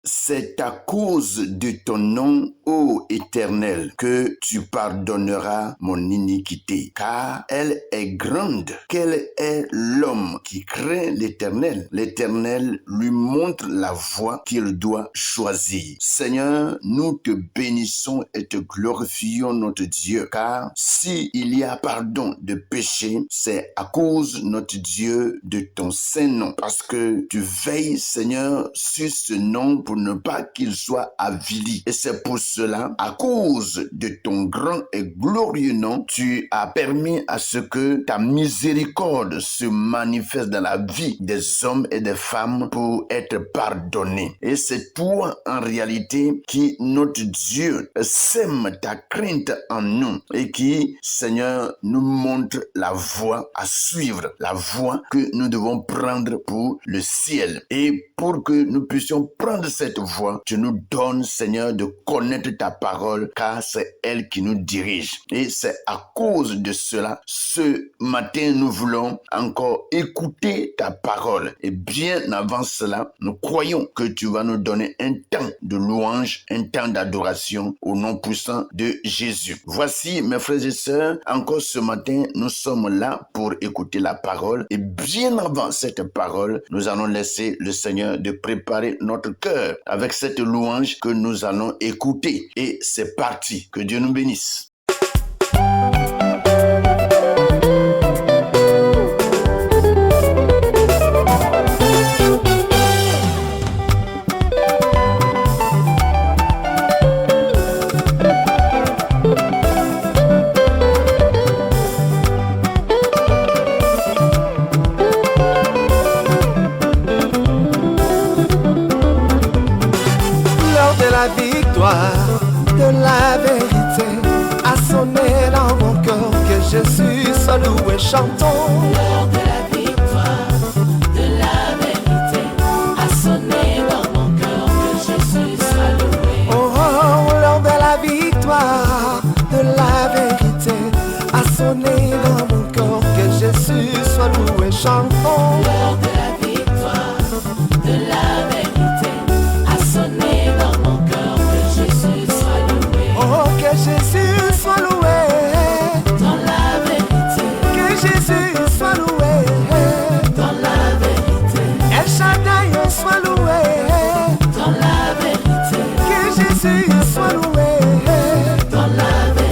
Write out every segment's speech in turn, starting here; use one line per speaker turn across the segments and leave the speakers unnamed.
C'est à cause de ton nom, ô Éternel, que tu pardonneras mon iniquité, car elle est grande. Quel est l'homme qui craint l'Éternel? L'Éternel lui montre la voie qu'il doit choisir. Seigneur, nous te bénissons et te glorifions, notre Dieu, car s'il y a pardon de péché, c'est à cause, notre Dieu, de ton saint nom, parce que tu veilles, Seigneur, sur ce nom pour ne pas qu'il soit avili. Et c'est pour cela, à cause de ton grand et glorieux nom, tu as permis à ce que ta miséricorde se manifeste dans la vie des hommes et des femmes pour être pardonnés. Et c'est toi, en réalité, qui, notre Dieu, sème ta crainte en nous et qui, Seigneur, nous montre la voie à suivre, la voie que nous devons prendre pour le ciel. Et pour que nous puissions prendre cette voie, tu nous donnes, Seigneur, de connaître ta parole, car c'est elle qui nous dirige. Et c'est à cause de cela, ce matin, nous voulons encore écouter ta parole. Et bien avant cela, nous croyons que tu vas nous donner un temps de louange, un temps d'adoration au nom puissant de Jésus. Voici, mes frères et sœurs, encore ce matin, nous sommes là pour écouter la parole. Et bien avant cette parole, nous allons laisser le Seigneur de préparer notre cœur avec cette louange que nous allons écouter. Et c'est parti. Que Dieu nous bénisse.
De la vérité a sonné dans mon cœur, que Jésus soit loué, chantons.
L'heure de la victoire, de la vérité a sonné dans mon cœur, que Jésus soit loué.
Oh, oh, l'heure de la victoire, de la vérité a sonné dans mon cœur, que Jésus soit loué, chantons.
L'heure de la victoire, de la vérité a sonné dans mon cœur, que Jésus soit loué.
Oh, que Jésus soit loué
dans la vérité,
que Jésus soit loué
dans la vérité,
El Shaddai soit loué
dans la vérité,
que Jésus soit loué
dans la vérité.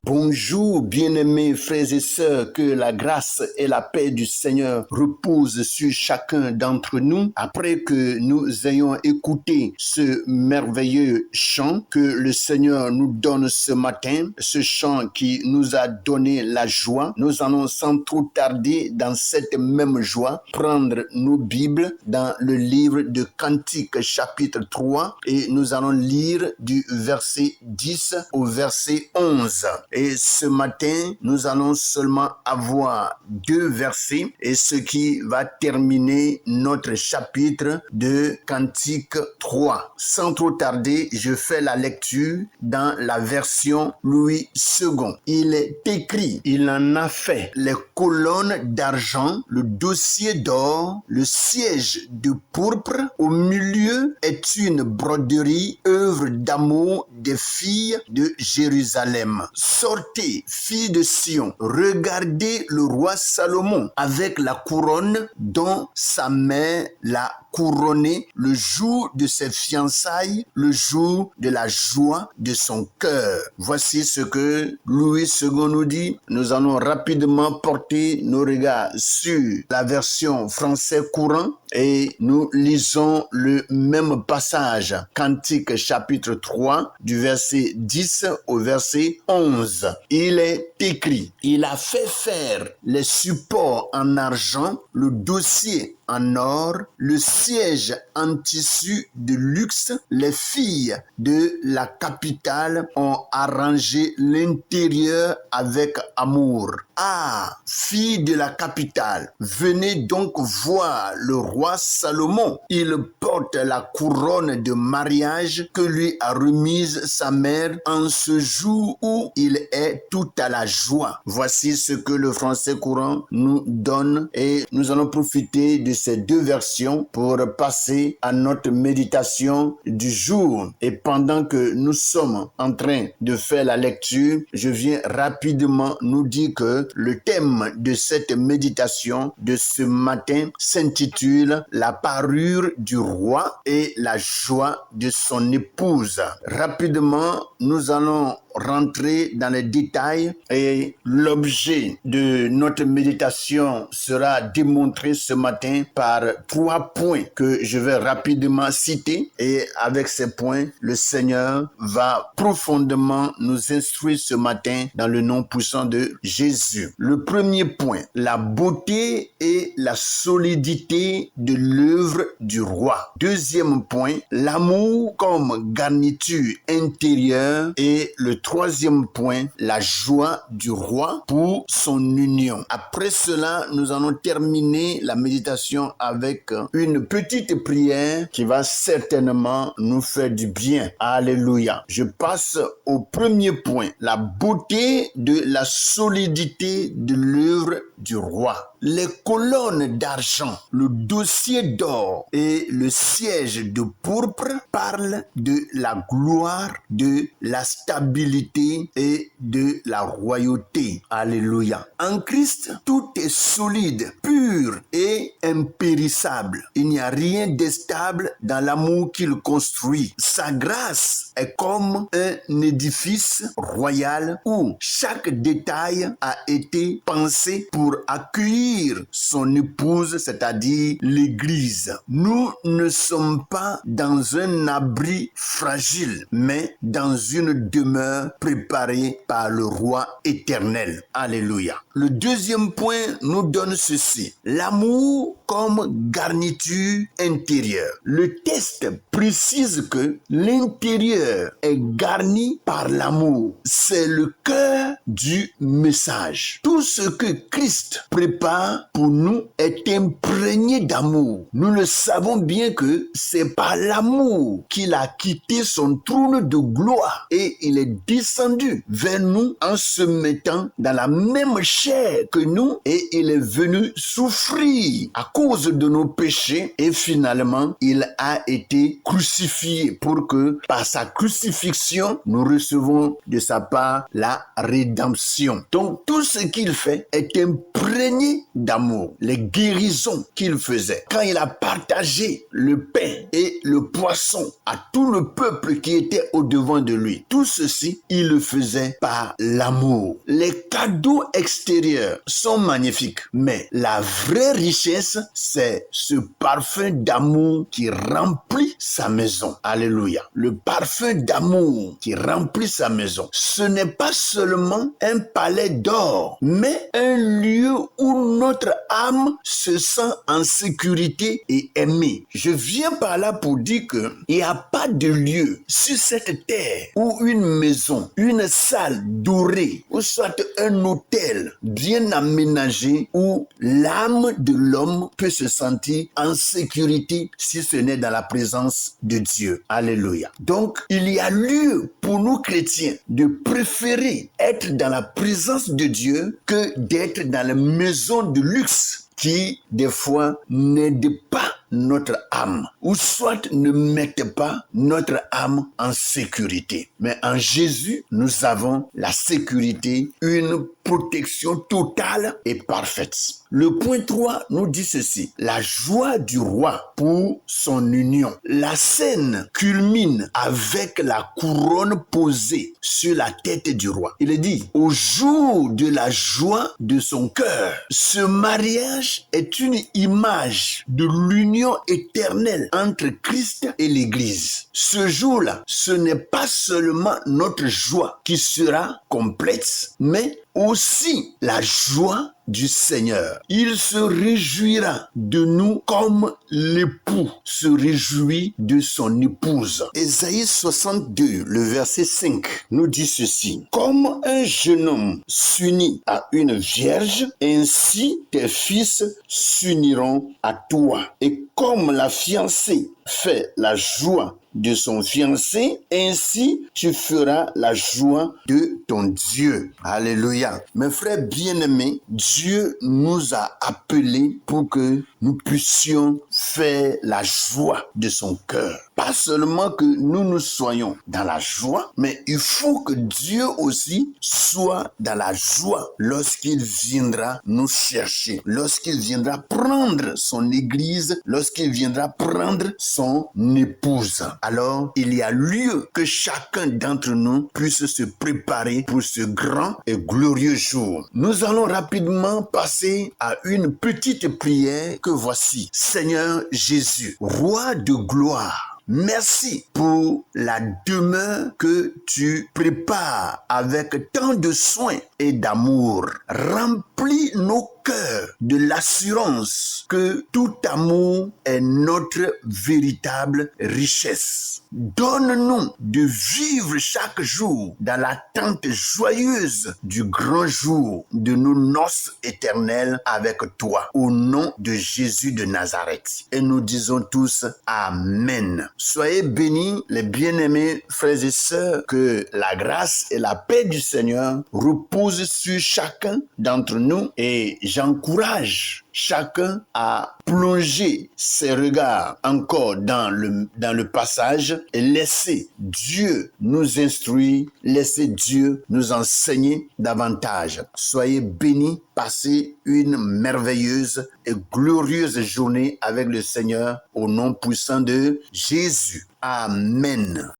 Bonjour, bien-aimés frères et sœurs, que la grâce et la paix du Seigneur reposent sur chacun d'entre nous. Après que nous ayons écouté ce merveilleux chant que le Seigneur nous donne ce matin, ce chant qui nous a donné la joie, nous allons sans trop tarder dans cette même joie prendre nos Bibles dans le livre de Cantiques chapitre 3 et nous allons lire du verset 10 au verset 11. Et ce matin, nous allons seulement avoir 2 versets et ce qui va terminer notre chapitre de Cantique 3. Sans trop tarder, je fais la lecture dans la version Louis II. Il est écrit, il en a fait les colonnes d'argent, le dossier d'or, le siège de pourpre. Au milieu est une broderie, œuvre d'amour des filles de Jérusalem. Sortez, filles de Sion, regardez le roi Salomon avec la couronne dont sa mère l'a couronné le jour de ses fiançailles, le jour de la joie de son cœur. Voici ce que Louis II nous dit. Nous allons rapidement porter nos regards sur la version français courant et nous lisons le même passage. Cantique chapitre 3 du verset 10 au verset 11. Il est écrit, il a fait faire les supports en argent, le dossier en or, le siège en tissu de luxe. Les filles de la capitale ont arrangé l'intérieur avec amour. Ah, filles de la capitale, venez donc voir le roi Salomon. Il porte la couronne de mariage que lui a remise sa mère en ce jour où il est tout à la joie. Voici ce que le français courant nous donne et nous allons profiter de ces deux versions pour passer à notre méditation du jour. Et pendant que nous sommes en train de faire la lecture, je viens rapidement nous dire que le thème de cette méditation de ce matin s'intitule « La parure du roi et la joie de son épouse ». Rapidement, nous allons rentrer dans les détails et l'objet de notre méditation sera démontré ce matin par 3 points que je vais rapidement citer et avec ces points, le Seigneur va profondément nous instruire ce matin dans le nom puissant de Jésus. Le premier point, la beauté et la solidité de l'œuvre du roi. Deuxième point, l'amour comme garniture intérieure et le troisième point, la joie du roi pour son union. Après cela, nous allons terminer la méditation avec une petite prière qui va certainement nous faire du bien. Alléluia. Je passe au premier point, la beauté de la solidité de l'œuvre du roi. Les colonnes d'argent, le dossier d'or et le siège de pourpre parlent de la gloire, de la stabilité et de la royauté. Alléluia. En Christ, tout est solide, pur et impérissable. Il n'y a rien d'instable dans l'amour qu'il construit. Sa grâce est comme un édifice royal où chaque détail a été pensé pour accueillir son épouse, c'est-à-dire l'Église. Nous ne sommes pas dans un abri fragile, mais dans une demeure préparée par le roi éternel. Alléluia. Le deuxième point nous donne ceci. L'amour comme garniture intérieure. Le texte précise que l'intérieur est garni par l'amour. C'est le cœur du message. Tout ce que Christ prépare pour nous est imprégné d'amour. Nous le savons bien que c'est par l'amour qu'il a quitté son trône de gloire et il est descendu vers nous en se mettant dans la même chair que nous et il est venu souffrir à cause de nos péchés et finalement il a été crucifié pour que par sa crucifixion nous recevons de sa part la rédemption. Donc tout ce qu'il fait est imprégné d'amour. Les guérisons qu'il faisait quand il a partagé le pain et le poisson à tout le peuple qui était au devant de lui, tout ceci il le faisait par l'amour. Les cadeaux extérieurs sont magnifiques, mais la vraie richesse c'est ce parfum d'amour qui remplit sa maison. Alléluia. Le parfum d'amour qui remplit sa maison. Ce n'est pas seulement un palais d'or, mais un lieu où notre âme se sent en sécurité et aimée. Je viens par là pour dire que il n'y a pas de lieu sur cette terre où une maison, une salle dorée, ou soit un hôtel bien aménagé où l'âme de l'homme peut se sentir en sécurité si ce n'est dans la présence de Dieu. Alléluia. Donc, il y a lieu pour nous chrétiens de préférer être dans la présence de Dieu que d'être dans la maison de luxe qui, des fois, n'aide pas notre âme, ou soit ne mettent pas notre âme en sécurité. Mais en Jésus, nous avons la sécurité, une protection totale et parfaite. Le point 3 nous dit ceci, la joie du roi pour son union. La scène culmine avec la couronne posée sur la tête du roi. Il est dit, au jour de la joie de son cœur, ce mariage est une image de l'union éternelle entre Christ et l'Église. Ce jour-là, ce n'est pas seulement notre joie qui sera complète, mais aussi la joie du Seigneur. Il se réjouira de nous comme l'époux se réjouit de son épouse. Ésaïe 62, le verset 5, nous dit ceci. Comme un jeune homme s'unit à une vierge, ainsi tes fils s'uniront à toi. Et comme la fiancée fait la joie de son fiancé, ainsi tu feras la joie de ton Dieu. Alléluia. Mes frères bien-aimés, Dieu nous a appelés pour que nous puissions faire la joie de son cœur. Pas seulement que nous soyons dans la joie, mais il faut que Dieu aussi soit dans la joie lorsqu'il viendra nous chercher, lorsqu'il viendra prendre son église, lorsqu'il viendra prendre son épouse. Alors, il y a lieu que chacun d'entre nous puisse se préparer pour ce grand et glorieux jour. Nous allons rapidement passer à une petite prière que voici. Seigneur Jésus, roi de gloire, merci pour la demeure que tu prépares avec tant de soin et d'amour. Remplis nos cœurs de l'assurance que tout amour est notre véritable richesse. Donne-nous de vivre chaque jour dans l'attente joyeuse du grand jour de nos noces éternelles avec toi, au nom de Jésus de Nazareth. Et nous disons tous Amen. Soyez bénis, les bien-aimés frères et sœurs, que la grâce et la paix du Seigneur reposent sur chacun d'entre nous, et j'encourage chacun à plonger ses regards encore dans le passage et laisser Dieu nous instruire, laisser Dieu nous enseigner davantage. Soyez bénis, passez une merveilleuse et glorieuse journée avec le Seigneur au nom puissant de Jésus. Amen.